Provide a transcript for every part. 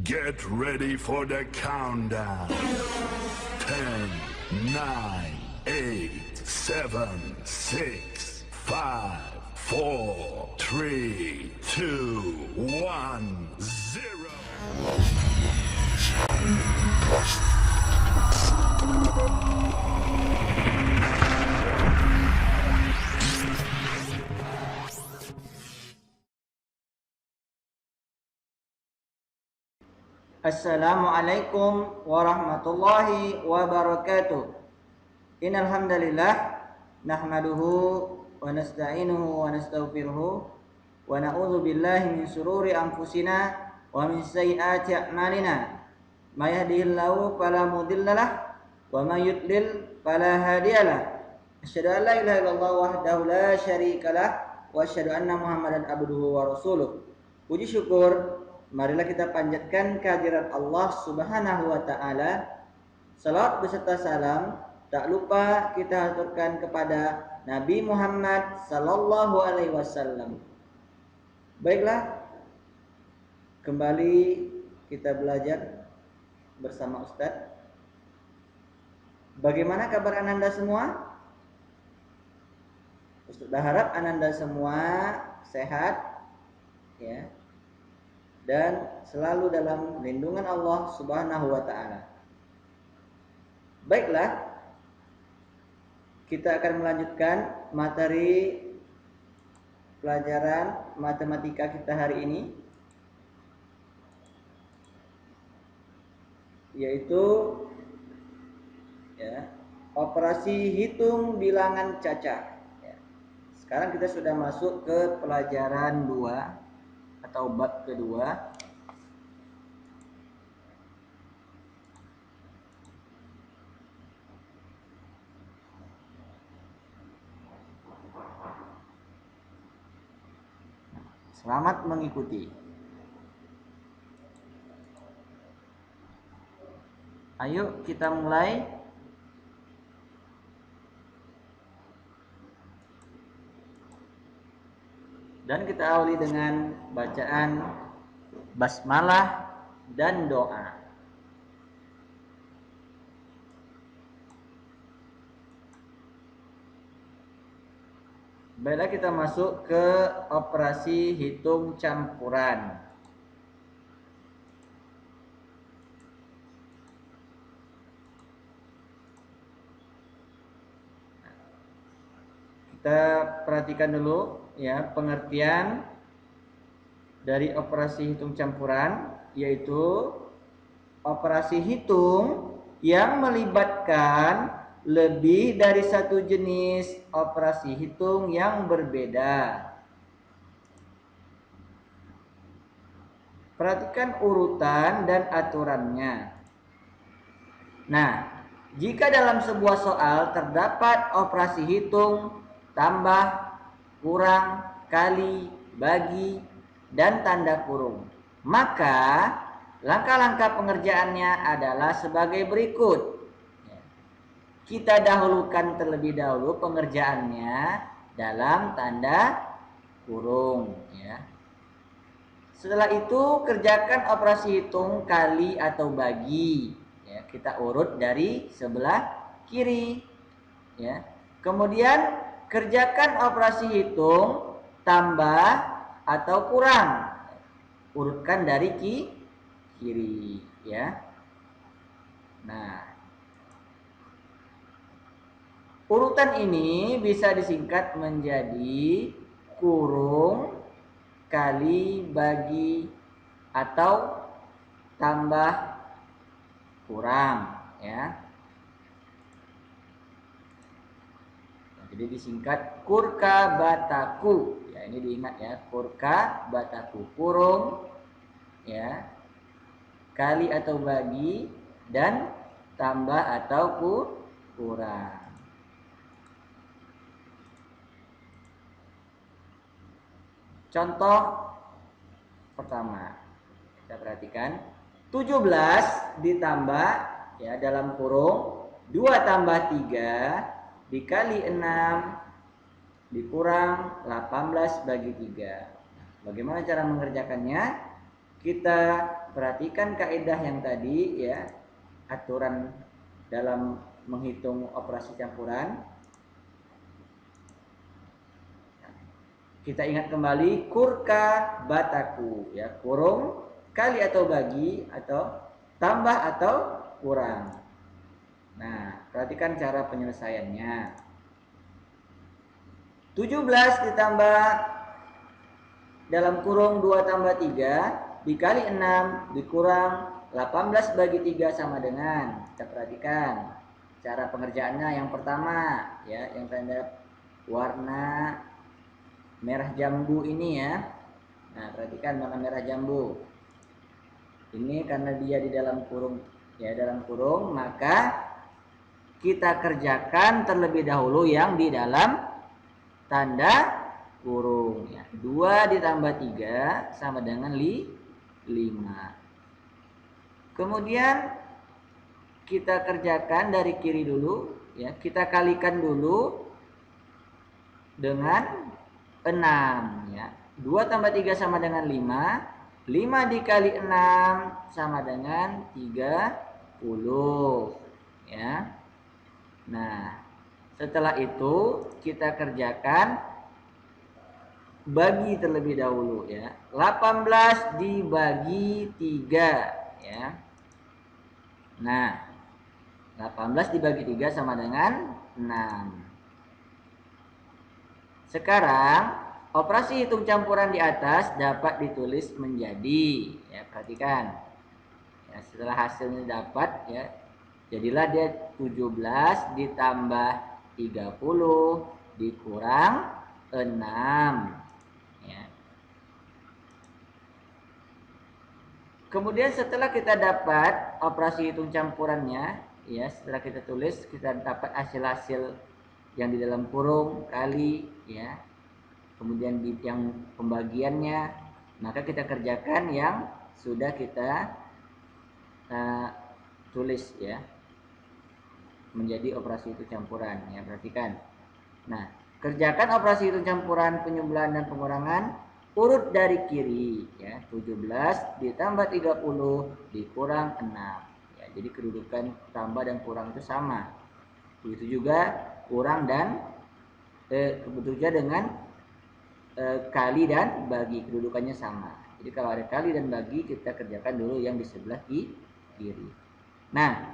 Get ready for the countdown. 10, 9, 8, 7, 6, 5, 4, 3, 2, 1, 0. Assalamualaikum warahmatullahi wabarakatuh. Innal hamdalillah nahmaduhu wa nasta'inuhu wa nastaghfiruhu wa na'udzu billahi min shururi anfusina wa min sayyiati a'malina. May yahdihillahu fala mudhillalah wa may yudlil fala hadiyalah. Asyhadu an la ilaha illallah wahdahu la syarikalah wa asyhadu anna Muhammadan abduhu wa rasuluh. Puji syukur marilah kita panjatkan kehadirat Allah Subhanahu wa taala. Salawat beserta salam tak lupa kita haturkan kepada Nabi Muhammad sallallahu alaihi wasallam. Baiklah, kembali kita belajar bersama Ustadz. Bagaimana kabar Ananda semua? Ustadz berharap Ananda semua sehat ya, dan selalu dalam lindungan Allah Subhanahu wa taala. Baiklah, kita akan melanjutkan materi pelajaran matematika kita hari ini, yaitu ya, operasi hitung bilangan cacah. Ya. Sekarang kita sudah masuk ke pelajaran 2 atau bab kedua. Selamat mengikuti. Ayo kita mulai. Dan kita awali dengan bacaan basmalah dan doa. Baiklah, kita masuk ke operasi hitung campuran. Kita perhatikan dulu ya pengertian dari operasi hitung campuran, yaitu operasi hitung yang melibatkan lebih dari satu jenis operasi hitung yang berbeda. Perhatikan urutan dan aturannya. Nah, jika dalam sebuah soal terdapat operasi hitung, tambah, kurang, kali, bagi, dan tanda kurung, maka langkah-langkah pengerjaannya adalah sebagai berikut. Kita dahulukan terlebih dahulu pengerjaannya dalam tanda kurung ya. Setelah itu kerjakan operasi hitung kali atau bagi ya. Kita urut dari sebelah kiri ya. Kemudian kerjakan operasi hitung tambah atau kurang, urutkan dari kiri ya. Nah, urutan ini bisa disingkat menjadi kurung, kali, bagi, atau tambah, kurang ya. Jadi disingkat kurka bataku ya, ini diingat ya, kurka bataku, kurung ya, kali atau bagi, dan tambah atau kurang. Contoh pertama, kita perhatikan 17 ditambah ya dalam kurung 2 tambah 3 dikali 6 dikurang 18 bagi 3. Bagaimana cara mengerjakannya? Kita perhatikan kaidah yang tadi ya, aturan dalam menghitung operasi campuran. Kita ingat kembali kurka bataku ya, kurung kali atau bagi atau tambah atau kurang. Nah, perhatikan cara penyelesaiannya. 17 ditambah dalam kurung 2 tambah 3 dikali 6 dikurang 18 bagi 3 sama dengan. Kita perhatikan cara pengerjaannya. Yang pertama ya, yang tanda warna merah jambu ini ya. Nah, perhatikan warna merah jambu. Ini karena dia di dalam kurung ya, dalam kurung, maka kita kerjakan terlebih dahulu yang di dalam tanda kurung ya. 2 ditambah 3 sama dengan 5. Kemudian kita kerjakan dari kiri dulu ya. Kita kalikan dulu dengan 6 ya. 2 tambah 3 sama dengan 5. 5 dikali 6 sama dengan 30 ya. Nah, setelah itu kita kerjakan bagi terlebih dahulu ya. 18 dibagi 3 ya. Nah, 18 dibagi 3 sama dengan 6. Sekarang operasi hitung campuran di atas dapat ditulis menjadi ya, perhatikan. Ya, setelah hasilnya dapat ya, jadilah dia 17 ditambah 30 dikurang 6 ya. Kemudian setelah kita dapat operasi hitung campurannya ya, setelah kita tulis, kita dapat hasil-hasil yang di dalam kurung kali ya, kemudian di yang pembagiannya, maka kita kerjakan yang sudah kita tulis ya, menjadi operasi hitung campuran ya. Perhatikan. Nah, kerjakan operasi hitung campuran penjumlahan dan pengurangan urut dari kiri ya. 17 ditambah 30 dikurang 6 ya. Jadi kedudukan tambah dan kurang itu sama. Begitu juga kurang dan begitu juga dengan kali dan bagi, kedudukannya sama. Jadi kalau ada kali dan bagi, kita kerjakan dulu yang di sebelah kiri. Nah,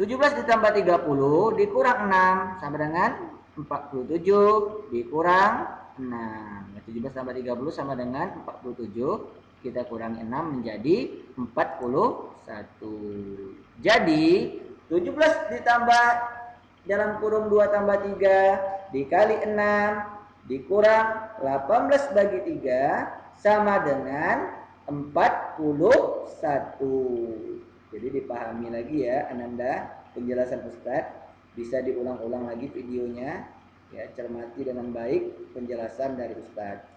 17 ditambah 30 dikurang 6 sama dengan 47 dikurang 6. 17 tambah 30 sama dengan 47. Kita kurangi 6 menjadi 41. Jadi 17 ditambah dalam kurung 2 tambah 3 dikali 6 dikurang 18 bagi 3 sama dengan 41. Jadi dipahami lagi ya Ananda penjelasan Ustadz. Bisa diulang-ulang lagi videonya ya, cermati dengan baik penjelasan dari Ustadz.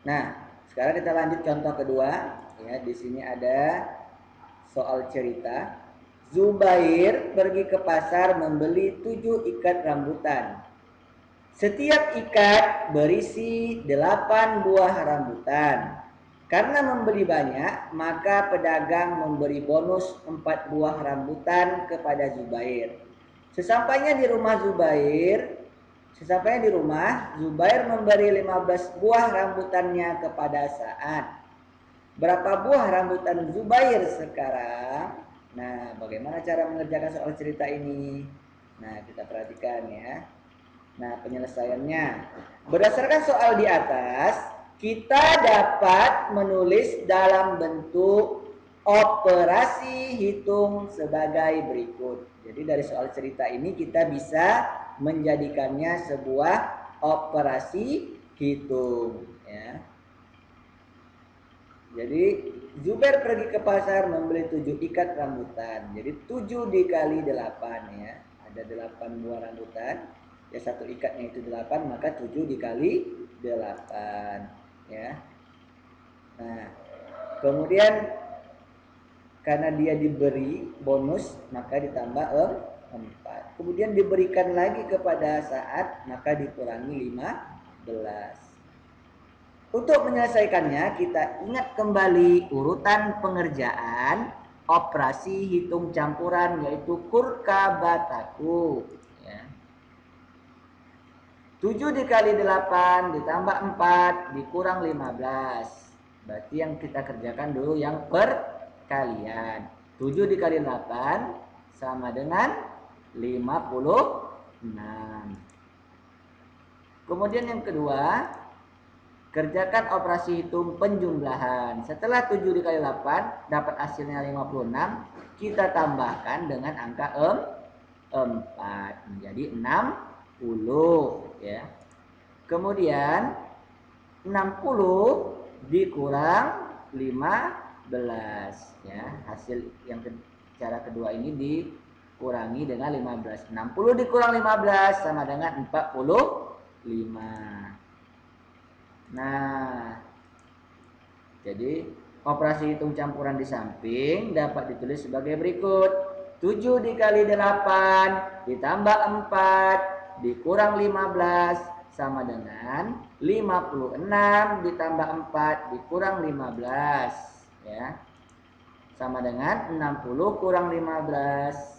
Nah, sekarang kita lanjut contoh kedua ya. Di sini ada soal cerita. Zubair pergi ke pasar membeli 7 ikat rambutan. Setiap ikat berisi 8 buah rambutan. Karena membeli banyak, maka pedagang memberi bonus 4 buah rambutan kepada Zubair. Sesampainya di rumah, Zubair memberi 15 buah rambutannya kepada Sa'ad. Berapa buah rambutan Zubair sekarang? Nah, bagaimana cara mengerjakan soal cerita ini? Nah, kita perhatikan ya. Nah, penyelesaiannya. Berdasarkan soal di atas, kita dapat menulis dalam bentuk operasi hitung sebagai berikut. Jadi dari soal cerita ini kita bisa menjadikannya sebuah operasi hitung ya. Jadi Zubair pergi ke pasar membeli 7 ikat rambutan. Jadi 7 dikali 8 ya. Ada 8 buah rambutan. Ya, satu ikatnya itu 8, maka 7 dikali 8 ya. Nah, kemudian karena dia diberi bonus maka ditambah 4. kemudian diberikan lagi kepada Sa'ad, maka dikurangi 15. Untuk menyelesaikannya, kita ingat kembali urutan pengerjaan operasi hitung campuran, yaitu kurkabataku. Ya. 7 dikali 8 ditambah 4 dikurang 15. Berarti yang kita kerjakan dulu yang perkalian. 7 dikali 8 sama dengan 56. Kemudian yang kedua, kerjakan operasi hitung penjumlahan. Setelah 7 dikali 8 dapat hasilnya 56, kita tambahkan dengan angka 4 menjadi 60 ya. Kemudian 60 dikurang 15 ya. Hasil yang cara kedua ini dikurangi dengan 15. 60 dikurang 15 sama dengan 45. Nah, jadi operasi hitung campuran di samping dapat ditulis sebagai berikut. 7 dikali 8 ditambah 4 dikurang 15 sama dengan 56 ditambah 4 dikurang 15 ya. Sama dengan 60 kurang 15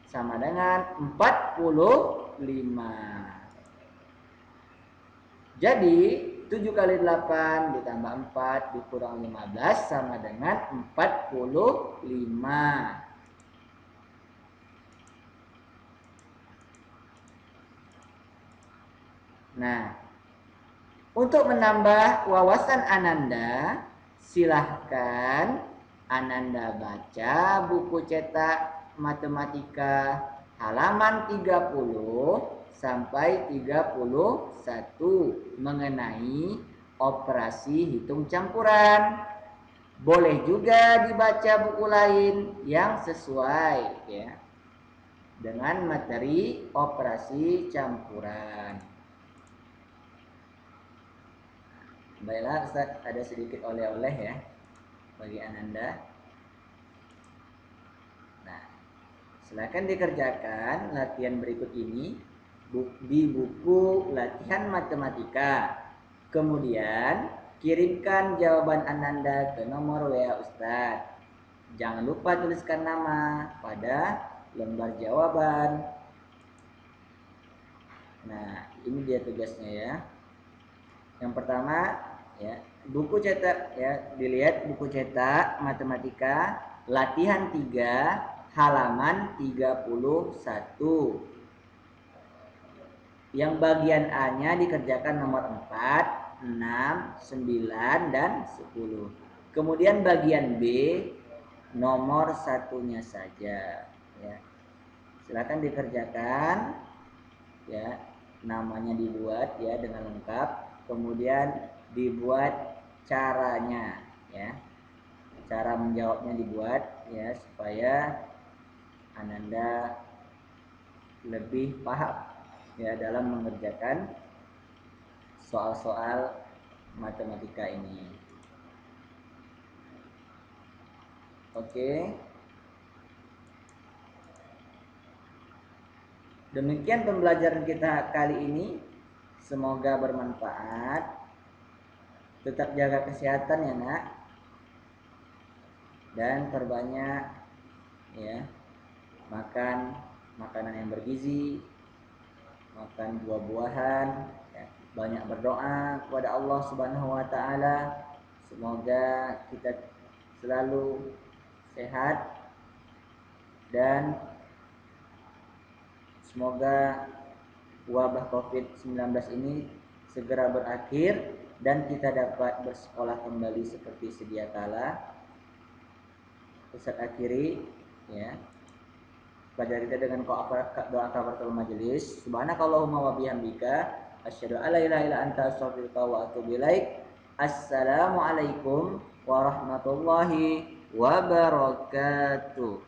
sama dengan 45. Jadi 7 kali 8 ditambah 4 dikurang 15 sama dengan 45. Nah, untuk menambah wawasan Ananda, silahkan Ananda baca buku cetak matematika halaman 30 sampai 31 mengenai operasi hitung campuran. Boleh juga dibaca buku lain yang sesuai ya dengan materi operasi campuran. Baiklah Ustaz, ada sedikit oleh-oleh ya bagi Ananda. Nah, silakan dikerjakan latihan berikut ini di buku latihan matematika. Kemudian kirimkan jawaban Ananda ke nomor WA Ustaz. Jangan lupa tuliskan nama pada lembar jawaban. Nah, ini dia tugasnya ya. Yang pertama ya, buku cetak ya, dilihat buku cetak matematika latihan 3 halaman 31. Yang bagian A-nya dikerjakan nomor 4, 6, 9 dan 10. Kemudian bagian B nomor 1-nya saja ya. Silakan dikerjakan ya, namanya dibuat ya dengan lengkap. Kemudian dibuat caranya ya, cara menjawabnya dibuat ya supaya Ananda lebih paham ya dalam mengerjakan soal-soal matematika ini. Oke, demikian pembelajaran kita kali ini. Semoga bermanfaat. Tetap jaga kesehatan ya nak, dan perbanyak ya makan makanan yang bergizi, makan buah-buahan ya. Banyak berdoa kepada Allah Subhanahu wa taala. Semoga kita selalu sehat dan semoga wabah COVID-19 ini segera berakhir dan kita dapat bersekolah kembali seperti sedia kala. Ustaz akhiri ya pelajaran kita dengan doa kafaratul majelis. Subhanakallahumma wa bihamdika asyhadu an la ilaha illa anta astaghfiruka wa atubu ilaik. Assalamualaikum warahmatullahi wabarakatuh.